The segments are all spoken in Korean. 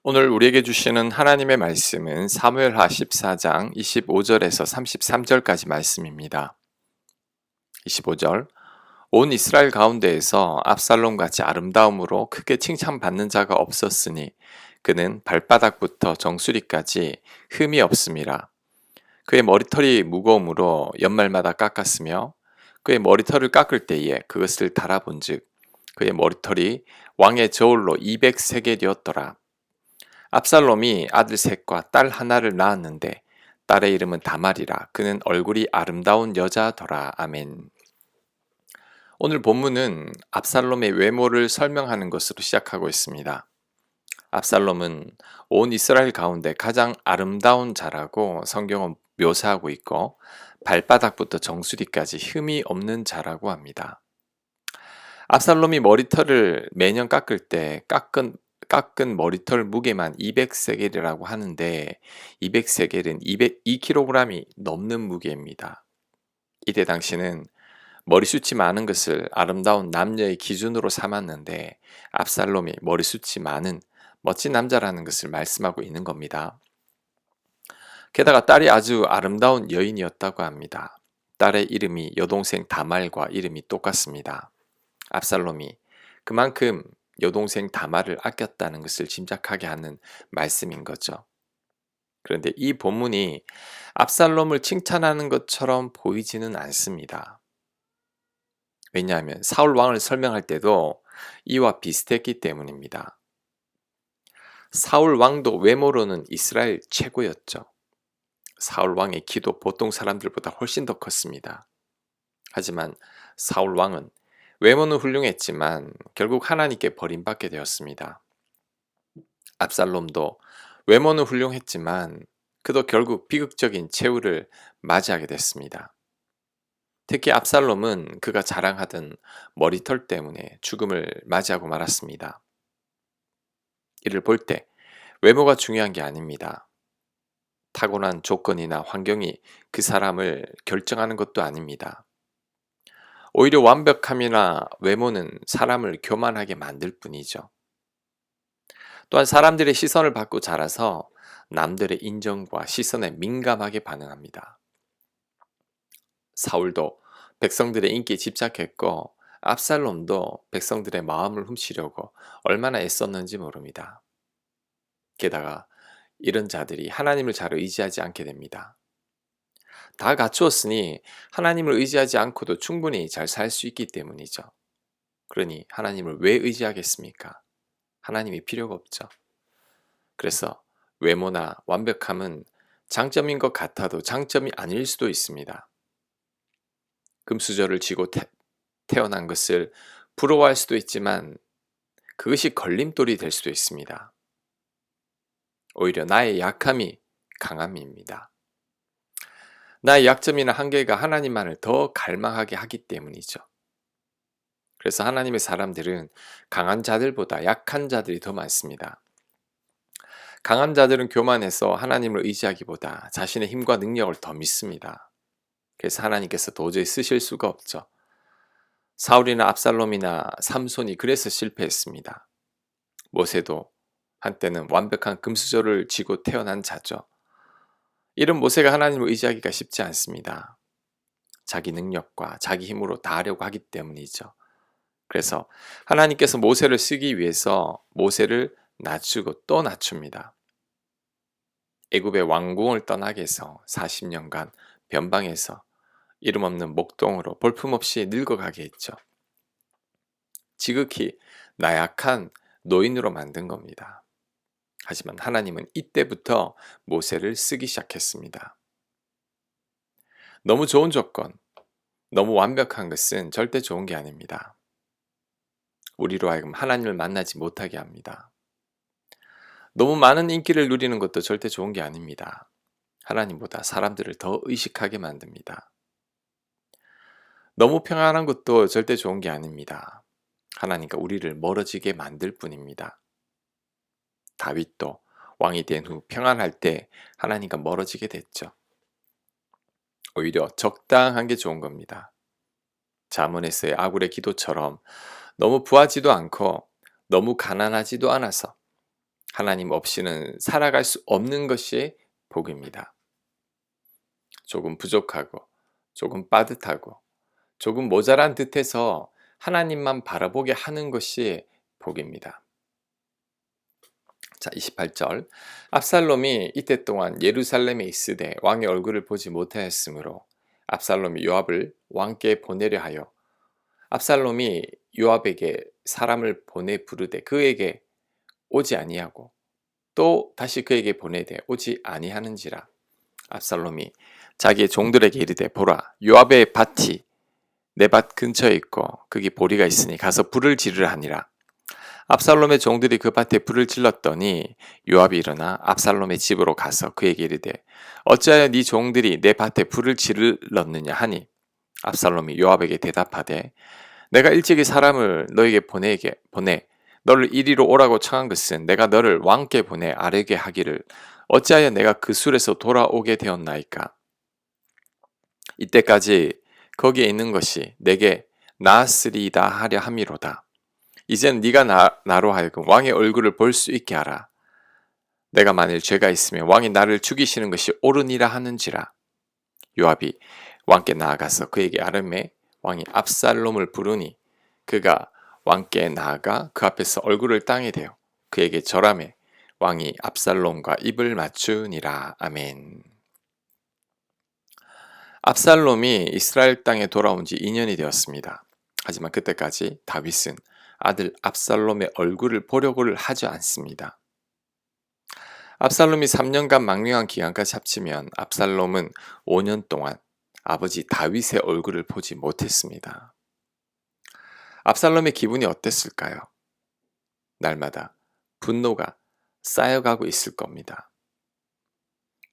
오늘 우리에게 주시는 하나님의 말씀은 사무엘하 14장 25절에서 33절까지 말씀입니다. 25절 온 이스라엘 가운데에서 압살롬 같이 아름다움으로 크게 칭찬받는 자가 없었으니 그는 발바닥부터 정수리까지 흠이 없음이라. 그의 머리털이 무거움으로 연말마다 깎았으며 그의 머리털을 깎을 때에 그것을 달아본즉 그의 머리털이 왕의 저울로 200세겔이었더라. 압살롬이 아들 셋과 딸 하나를 낳았는데 딸의 이름은 다말이라. 그는 얼굴이 아름다운 여자더라. 아멘. 오늘 본문은 압살롬의 외모를 설명하는 것으로 시작하고 있습니다. 압살롬은 온 이스라엘 가운데 가장 아름다운 자라고 성경은 묘사하고 있고 발바닥부터 정수리까지 흠이 없는 자라고 합니다. 압살롬이 머리털을 매년 깎을 때 깎은 머리털 무게만 200세겔이라고 하는데 200세겔은 202kg이 넘는 무게입니다. 이때 당시는 머리숱이 많은 것을 아름다운 남녀의 기준으로 삼았는데 압살롬이 머리숱이 많은 멋진 남자라는 것을 말씀하고 있는 겁니다. 게다가 딸이 아주 아름다운 여인이었다고 합니다. 딸의 이름이 여동생 다말과 이름이 똑같습니다. 압살롬이 그만큼 여동생 다말을 아꼈다는 것을 짐작하게 하는 말씀인 거죠. 그런데 이 본문이 압살롬을 칭찬하는 것처럼 보이지는 않습니다. 왜냐하면 사울 왕을 설명할 때도 이와 비슷했기 때문입니다. 사울 왕도 외모로는 이스라엘 최고였죠. 사울 왕의 키도 보통 사람들보다 훨씬 더 컸습니다. 하지만 사울 왕은 외모는 훌륭했지만 결국 하나님께 버림받게 되었습니다. 압살롬도 외모는 훌륭했지만 그도 결국 비극적인 최후를 맞이하게 됐습니다. 특히 압살롬은 그가 자랑하던 머리털 때문에 죽음을 맞이하고 말았습니다. 이를 볼 때 외모가 중요한 게 아닙니다. 타고난 조건이나 환경이 그 사람을 결정하는 것도 아닙니다. 오히려 완벽함이나 외모는 사람을 교만하게 만들 뿐이죠. 또한 사람들의 시선을 받고 자라서 남들의 인정과 시선에 민감하게 반응합니다. 사울도 백성들의 인기에 집착했고 압살롬도 백성들의 마음을 훔치려고 얼마나 애썼는지 모릅니다. 게다가 이런 자들이 하나님을 잘 의지하지 않게 됩니다. 다 갖추었으니 하나님을 의지하지 않고도 충분히 잘 살 수 있기 때문이죠. 그러니 하나님을 왜 의지하겠습니까? 하나님이 필요가 없죠. 그래서 외모나 완벽함은 장점인 것 같아도 장점이 아닐 수도 있습니다. 금수저를 쥐고 태어난 것을 부러워할 수도 있지만 그것이 걸림돌이 될 수도 있습니다. 오히려 나의 약함이 강함입니다. 나의 약점이나 한계가 하나님만을 더 갈망하게 하기 때문이죠. 그래서 하나님의 사람들은 강한 자들보다 약한 자들이 더 많습니다. 강한 자들은 교만해서 하나님을 의지하기보다 자신의 힘과 능력을 더 믿습니다. 그래서 하나님께서 도저히 쓰실 수가 없죠. 사울이나 압살롬이나 삼손이 그래서 실패했습니다. 모세도 한때는 완벽한 금수저를 쥐고 태어난 자죠. 이런 모세가 하나님을 의지하기가 쉽지 않습니다. 자기 능력과 자기 힘으로 다 하려고 하기 때문이죠. 그래서 하나님께서 모세를 쓰기 위해서 모세를 낮추고 또 낮춥니다. 애굽의 왕궁을 떠나게 해서 40년간 변방에서 이름 없는 목동으로 볼품없이 늙어가게 했죠. 지극히 나약한 노인으로 만든 겁니다. 하지만 하나님은 이때부터 모세를 쓰기 시작했습니다. 너무 좋은 조건, 너무 완벽한 것은 절대 좋은 게 아닙니다. 우리로 하여금 하나님을 만나지 못하게 합니다. 너무 많은 인기를 누리는 것도 절대 좋은 게 아닙니다. 하나님보다 사람들을 더 의식하게 만듭니다. 너무 평안한 것도 절대 좋은 게 아닙니다. 하나님과 우리를 멀어지게 만들 뿐입니다. 다윗도 왕이 된 후 평안할 때 하나님과 멀어지게 됐죠. 오히려 적당한 게 좋은 겁니다. 잠언에서의 아굴의 기도처럼 너무 부하지도 않고 너무 가난하지도 않아서 하나님 없이는 살아갈 수 없는 것이 복입니다. 조금 부족하고 조금 빠듯하고 조금 모자란 듯해서 하나님만 바라보게 하는 것이 복입니다. 자, 28절. 압살롬이 이때 동안 예루살렘에 있으되 왕의 얼굴을 보지 못하였으므로 압살롬이 요압을 왕께 보내려 하여 압살롬이 요압에게 사람을 보내 부르되 그에게 오지 아니하고 또 다시 그에게 보내되 오지 아니하는지라. 압살롬이 자기의 종들에게 이르되 보라, 요압의 밭이 내 밭 근처에 있고 거기 보리가 있으니 가서 불을 지르라 하니라. 압살롬의 종들이 그 밭에 불을 질렀더니 요압이 일어나 압살롬의 집으로 가서 그에게 이르되 어찌하여 네 종들이 내 밭에 불을 질렀느냐 하니 압살롬이 요압에게 대답하되 내가 일찍이 사람을 너에게 보내 너를 이리로 오라고 청한 것은 내가 너를 왕께 보내 아뢰게 하기를 어찌하여 내가 그 술에서 돌아오게 되었나이까. 이때까지 거기에 있는 것이 내게 나았으리이다 하려 함이로다. 이젠 네가 나로 하여금 왕의 얼굴을 볼 수 있게 하라. 내가 만일 죄가 있으면 왕이 나를 죽이시는 것이 옳으니라 하는지라. 요압이 왕께 나아가서 그에게 아뢰매 왕이 압살롬을 부르니 그가 왕께 나아가 그 앞에서 얼굴을 땅에 대어 그에게 절하매 왕이 압살롬과 입을 맞추니라. 아멘. 압살롬이 이스라엘 땅에 돌아온 지 2년이 되었습니다. 하지만 그때까지 다윗은 아들 압살롬의 얼굴을 보려고를 하지 않습니다. 압살롬이 3년간 망명한 기간까지 합치면 압살롬은 5년 동안 아버지 다윗의 얼굴을 보지 못했습니다. 압살롬의 기분이 어땠을까요? 날마다 분노가 쌓여가고 있을 겁니다.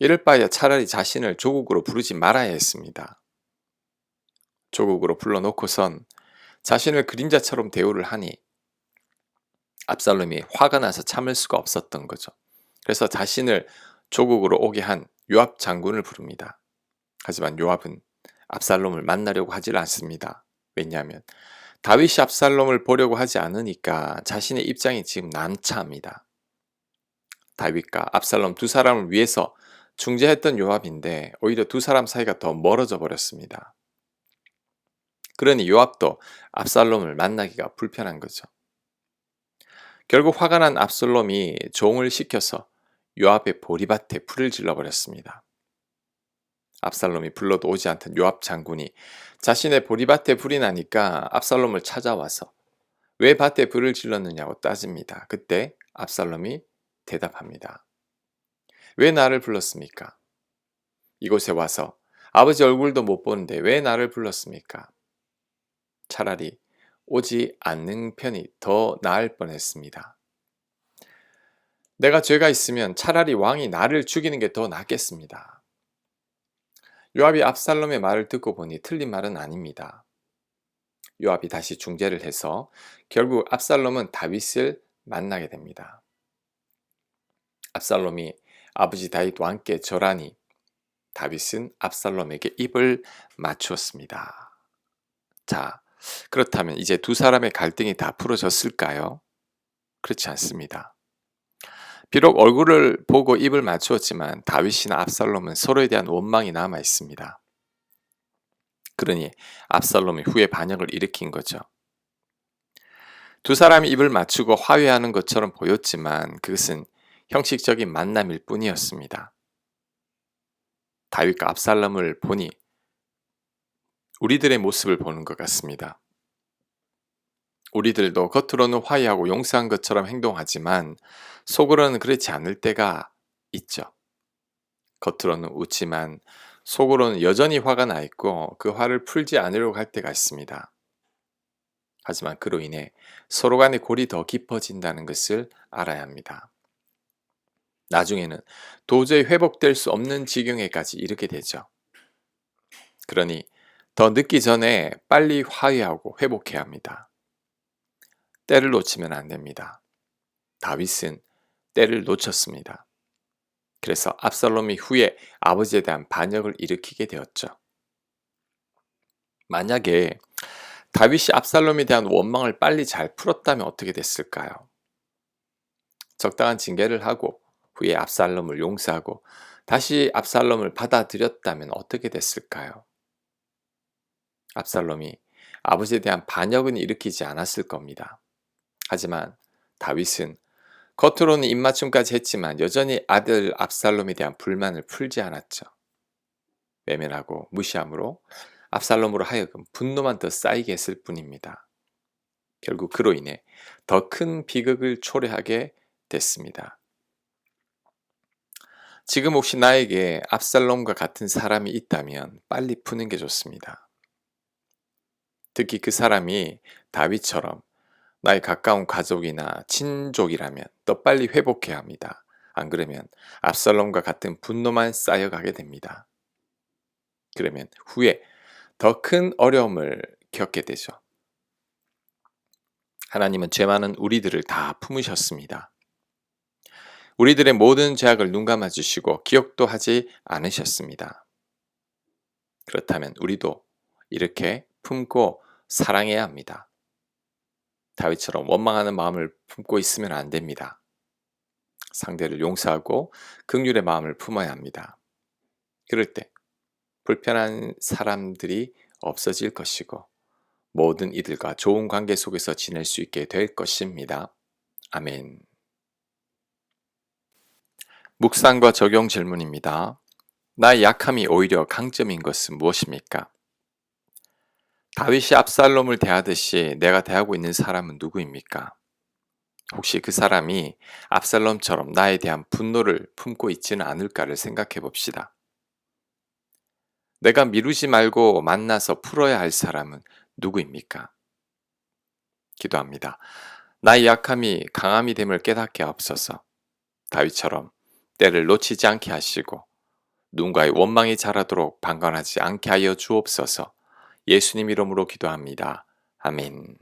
이럴 바에야 차라리 자신을 조국으로 부르지 말아야 했습니다. 조국으로 불러놓고선 자신을 그림자처럼 대우를 하니 압살롬이 화가 나서 참을 수가 없었던 거죠. 그래서 자신을 조국으로 오게 한 요압 장군을 부릅니다. 하지만 요압은 압살롬을 만나려고 하질 않습니다. 왜냐하면 다윗이 압살롬을 보려고 하지 않으니까 자신의 입장이 지금 난처합니다. 다윗과 압살롬 두 사람을 위해서 중재했던 요압인데 오히려 두 사람 사이가 더 멀어져 버렸습니다. 그러니 요압도 압살롬을 만나기가 불편한 거죠. 결국 화가 난 압살롬이 종을 시켜서 요압의 보리밭에 불을 질러버렸습니다. 압살롬이 불러도 오지 않던 요압 장군이 자신의 보리밭에 불이 나니까 압살롬을 찾아와서 왜 밭에 불을 질렀느냐고 따집니다. 그때 압살롬이 대답합니다. 왜 나를 불렀습니까? 이곳에 와서 아버지 얼굴도 못 보는데 왜 나를 불렀습니까? 차라리 오지 않는 편이 더 나을 뻔했습니다. 내가 죄가 있으면 차라리 왕이 나를 죽이는 게 더 낫겠습니다. 요압이 압살롬의 말을 듣고 보니 틀린 말은 아닙니다. 요압이 다시 중재를 해서 결국 압살롬은 다윗을 만나게 됩니다. 압살롬이 아버지 다윗 왕께 절하니 다윗은 압살롬에게 입을 맞추었습니다. 자, 그렇다면 이제 두 사람의 갈등이 다 풀어졌을까요? 그렇지 않습니다. 비록 얼굴을 보고 입을 맞추었지만 다윗이나 압살롬은 서로에 대한 원망이 남아 있습니다. 그러니 압살롬이 후에 반역을 일으킨 거죠. 두 사람이 입을 맞추고 화해하는 것처럼 보였지만 그것은 형식적인 만남일 뿐이었습니다. 다윗과 압살롬을 보니 우리들의 모습을 보는 것 같습니다. 우리들도 겉으로는 화해하고 용서한 것처럼 행동하지만 속으로는 그렇지 않을 때가 있죠. 겉으로는 웃지만 속으로는 여전히 화가 나 있고 그 화를 풀지 않으려고 할 때가 있습니다. 하지만 그로 인해 서로 간의 골이 더 깊어진다는 것을 알아야 합니다. 나중에는 도저히 회복될 수 없는 지경에까지 이르게 되죠. 그러니 더 늦기 전에 빨리 화해하고 회복해야 합니다. 때를 놓치면 안 됩니다. 다윗은 때를 놓쳤습니다. 그래서 압살롬이 후에 아버지에 대한 반역을 일으키게 되었죠. 만약에 다윗이 압살롬에 대한 원망을 빨리 잘 풀었다면 어떻게 됐을까요? 적당한 징계를 하고 후에 압살롬을 용서하고 다시 압살롬을 받아들였다면 어떻게 됐을까요? 압살롬이 아버지에 대한 반역은 일으키지 않았을 겁니다. 하지만 다윗은 겉으로는 입맞춤까지 했지만 여전히 아들 압살롬에 대한 불만을 풀지 않았죠. 외면하고 무시함으로 압살롬으로 하여금 분노만 더 쌓이게 했을 뿐입니다. 결국 그로 인해 더 큰 비극을 초래하게 됐습니다. 지금 혹시 나에게 압살롬과 같은 사람이 있다면 빨리 푸는 게 좋습니다. 특히 그 사람이 다윗처럼 나의 가까운 가족이나 친족이라면 더 빨리 회복해야 합니다. 안 그러면 압살롬과 같은 분노만 쌓여가게 됩니다. 그러면 후에 더 큰 어려움을 겪게 되죠. 하나님은 죄 많은 우리들을 다 품으셨습니다. 우리들의 모든 죄악을 눈감아 주시고 기억도 하지 않으셨습니다. 그렇다면 우리도 이렇게 품고 사랑해야 합니다. 다윗처럼 원망하는 마음을 품고 있으면 안 됩니다. 상대를 용서하고 긍휼의 마음을 품어야 합니다. 그럴 때 불편한 사람들이 없어질 것이고 모든 이들과 좋은 관계 속에서 지낼 수 있게 될 것입니다. 아멘. 묵상과 적용 질문입니다. 나의 약함이 오히려 강점인 것은 무엇입니까? 다윗이 압살롬을 대하듯이 내가 대하고 있는 사람은 누구입니까? 혹시 그 사람이 압살롬처럼 나에 대한 분노를 품고 있지는 않을까를 생각해 봅시다. 내가 미루지 말고 만나서 풀어야 할 사람은 누구입니까? 기도합니다. 나의 약함이 강함이 됨을 깨닫게 하옵소서. 다윗처럼 때를 놓치지 않게 하시고 누군가의 원망이 자라도록 방관하지 않게 하여 주옵소서. 예수님 이름으로 기도합니다. 아멘.